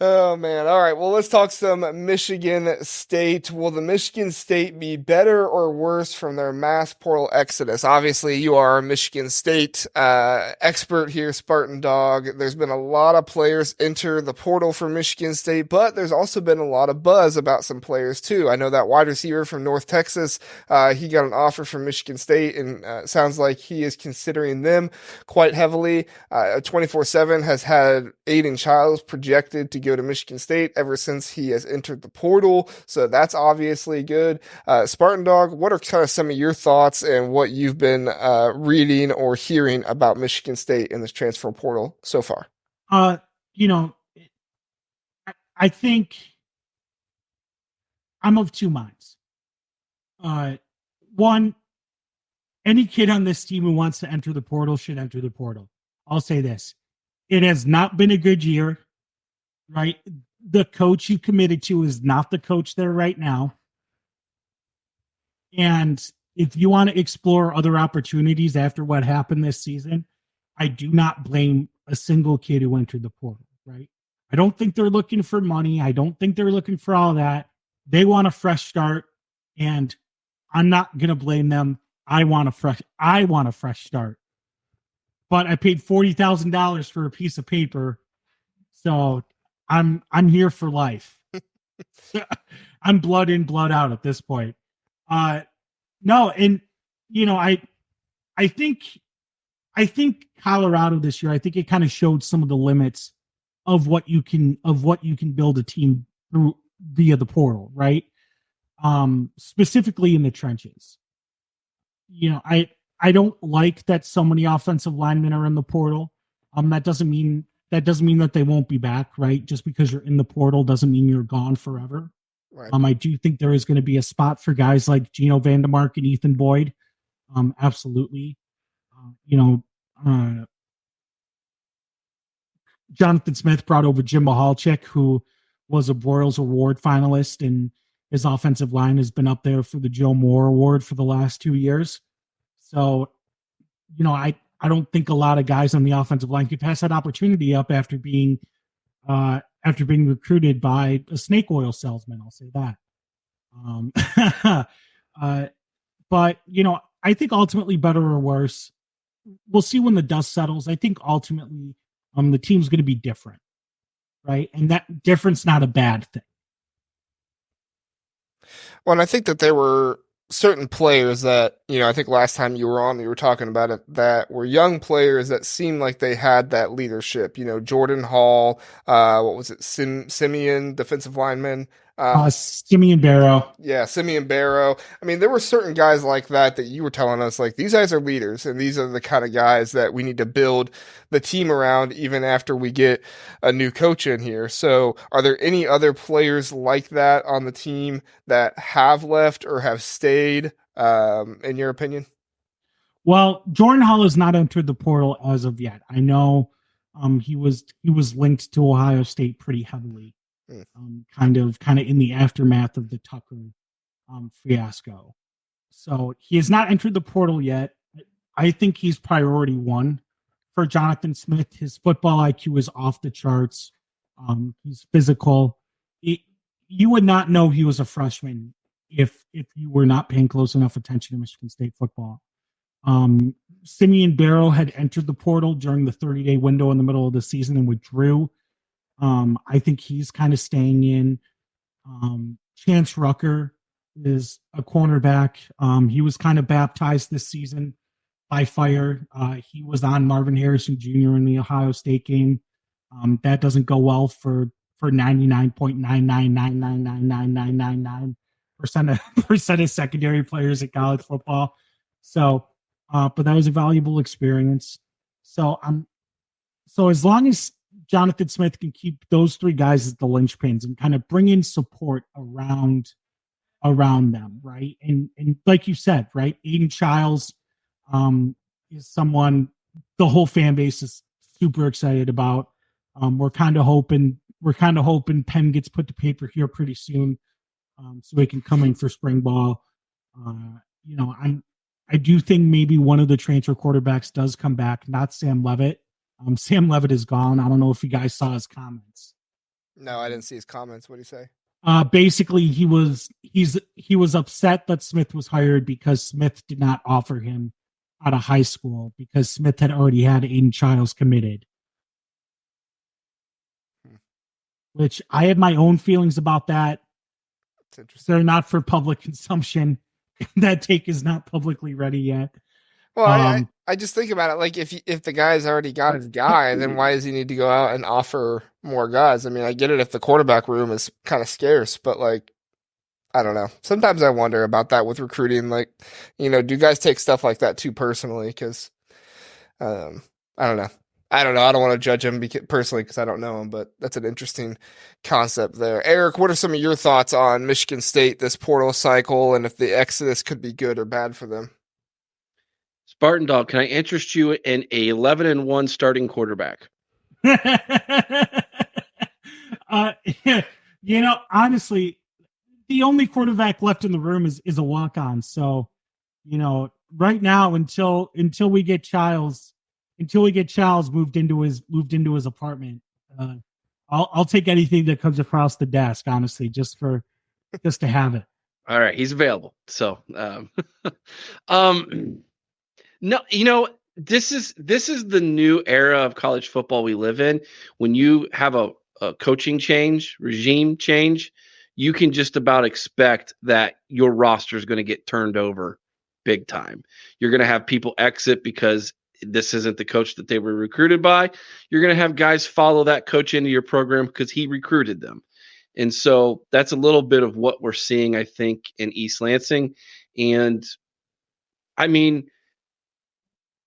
Oh man. All right. Well, let's talk some Michigan State. Will the Michigan State be better or worse from their mass portal exodus? Obviously, you are a Michigan State expert here, Spartan Dog. There's been a lot of players enter the portal for Michigan State, but there's also been a lot of buzz about some players too. I know that wide receiver from North Texas, he got an offer from Michigan State, and sounds like he is considering them quite heavily. 24/7 has had Aiden Childs projected to go to Michigan State ever since he has entered the portal. So that's obviously good. Spartan Dog, what are kind of some of your thoughts and what you've been reading or hearing about Michigan State in this transfer portal so far? Uh, you know, I think I'm of two minds. One, any kid on this team who wants to enter the portal should enter the portal. I'll say this. It has not been a good year, right? The coach you committed to is not the coach there right now. And if you want to explore other opportunities after what happened this season, I do not blame a single kid who entered the portal, right? I don't think they're looking for money. I don't think they're looking for all that. They want a fresh start, and I'm not going to blame them. I want a fresh start. But I paid $40,000 for a piece of paper, so I'm here for life. I'm blood in, blood out at this point. No, and I think Colorado this year, I think it kind of showed some of the limits of what you can build a team through via the portal, right? Specifically in the trenches. I don't like that so many offensive linemen are in the portal. That doesn't mean that they won't be back, right? Just because you're in the portal doesn't mean you're gone forever. Right. I do think there is going to be a spot for guys like Geno Vandermark and Ethan Boyd. Absolutely. Jonathan Smith brought over Jim Mahalchik, who was a Broyles Award finalist, and his offensive line has been up there for the Joe Moore Award for the last 2 years. So, I don't think a lot of guys on the offensive line could pass that opportunity up after being recruited by a snake oil salesman. I'll say that. But I think ultimately better or worse, we'll see when the dust settles. I think ultimately, the team's going to be different, right? And that difference not a bad thing. Well, and I think that there were certain players that, I think last time you were on, you were talking about it, that were young players that seemed like they had that leadership. Jordan Hall, what was it, Simeon, defensive lineman. Simeon Barrow. Yeah, Simeon Barrow. I mean, there were certain guys like that you were telling us, like, these guys are leaders, and these are the kind of guys that we need to build the team around even after we get a new coach in here. So, are there any other players like that on the team that have left or have stayed, in your opinion? Well, Jordan Hall has not entered the portal as of yet. I know he was linked to Ohio State pretty heavily. Kind of in the aftermath of the Tucker fiasco. So he has not entered the portal yet. I think he's priority one for Jonathan Smith. His football IQ is off the charts. He's physical. You would not know he was a freshman if you were not paying close enough attention to Michigan State football. Simeon Barrow had entered the portal during the 30-day window in the middle of the season and withdrew. I think he's kind of staying in. Chance Rucker is a cornerback. He was kind of baptized this season by fire. He was on Marvin Harrison Jr. in the Ohio State game. That doesn't go well for 99.999999999% of secondary players in college football. So, but that was a valuable experience. So as long as Jonathan Smith can keep those three guys as the linchpins and kind of bring in support around them, right? And like you said, right, Aiden Childs is someone the whole fan base is super excited about. We're kind of hoping Penn gets put to paper here pretty soon, so they can come in for spring ball. I do think maybe one of the transfer quarterbacks does come back, not Sam Levitt. Sam Levitt is gone. I don't know if you guys saw his comments. No, I didn't see his comments. What did he say? Basically, he was upset that Smith was hired because Smith did not offer him out of high school because Smith had already had Aiden Childs committed. Which I have my own feelings about that. It's interesting. They're not for public consumption. That take is not publicly ready yet. Well, I just think about it. Like if the guy's already got his guy, then why does he need to go out and offer more guys? I mean, I get it if the quarterback room is kind of scarce, but like, I don't know. Sometimes I wonder about that with recruiting. Like, do guys take stuff like that too personally? Because I don't know. I don't know. I don't want to judge him personally because I don't know him, but that's an interesting concept there. Eric, what are some of your thoughts on Michigan State this portal cycle, and if the exodus could be good or bad for them? Spartan Dog, can I interest you in a 11-1 starting quarterback? Honestly, the only quarterback left in the room is a walk-on. So, right now until we get Childs moved into his apartment, I'll take anything that comes across the desk, honestly, just to have it. All right, he's available. So, no, this is the new era of college football we live in. When you have a coaching regime change, you can just about expect that your roster is going to get turned over big time. You're going to have people exit because this isn't the coach that they were recruited by. You're going to have guys follow that coach into your program because he recruited them. And so that's a little bit of what we're seeing, I think, in East Lansing. And I mean,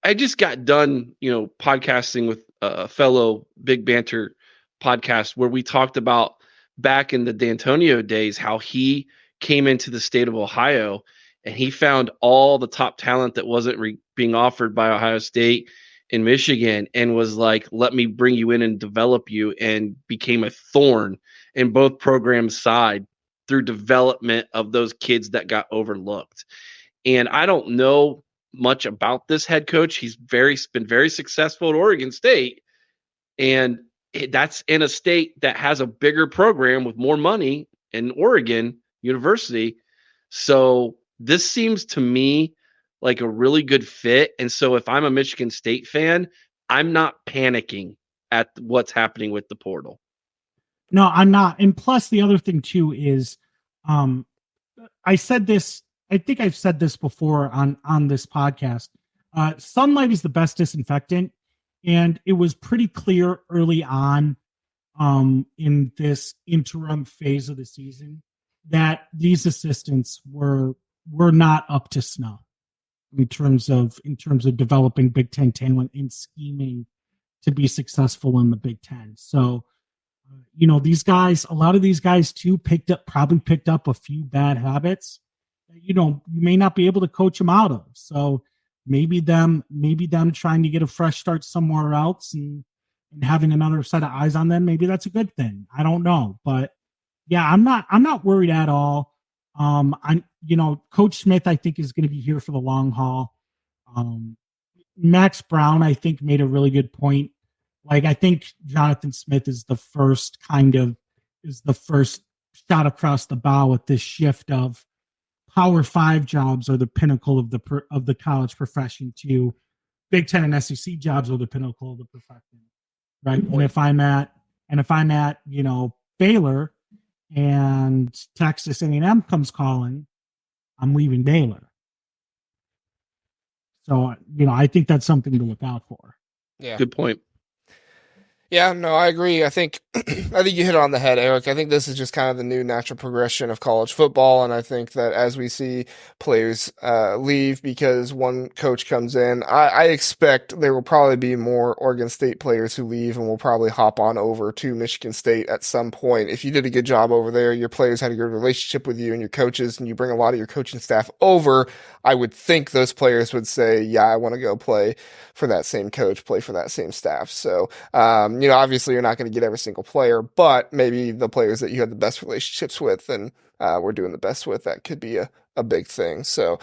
I just got done, podcasting with a fellow Big Banter podcast where we talked about back in the D'Antonio days, how he came into the state of Ohio and he found all the top talent that wasn't being offered by Ohio State and Michigan and was like, let me bring you in and develop you, and became a thorn in both programs' side through development of those kids that got overlooked. And I don't know much about this head coach. He's been very successful at Oregon State, and that's in a state that has a bigger program with more money in Oregon University. So this seems to me like a really good fit. And so if I'm a Michigan State fan, I'm not panicking at what's happening with the portal. No, I'm not. And plus the other thing too is I think I've said this before on this podcast. Sunlight is the best disinfectant. And it was pretty clear early on in this interim phase of the season that these assistants were not up to snuff in terms of developing Big Ten talent and scheming to be successful in the Big Ten. So, these guys, a lot of these guys too, probably picked up a few bad habits that, you may not be able to coach them out of. So maybe them trying to get a fresh start somewhere else and having another set of eyes on them, maybe that's a good thing. I don't know, but yeah, I'm not worried at all. Coach Smith, I think, is going to be here for the long haul. Max Brown, I think, made a really good point. Like, I think Jonathan Smith is the first shot across the bow with this shift of Power 5 jobs are the pinnacle of the college profession to Big Ten and SEC jobs are the pinnacle of the profession, right? And if I'm at Baylor and Texas A&M comes calling, I'm leaving Baylor. So I think that's something to look out for. Yeah, good point. Yeah, no, I agree. I think you hit it on the head, Eric. I think this is just kind of the new natural progression of college football, and I think that as we see players leave because one coach comes in, I expect there will probably be more Oregon State players who leave and will probably hop on over to Michigan State at some point. If you did a good job over there, your players had a good relationship with you and your coaches, and you bring a lot of your coaching staff over, I would think those players would say, yeah, I want to go play for that same coach, play for that same staff. So, obviously you're not going to get every single player, but maybe the players that you have the best relationships with and we're doing the best with, that could be a big thing. So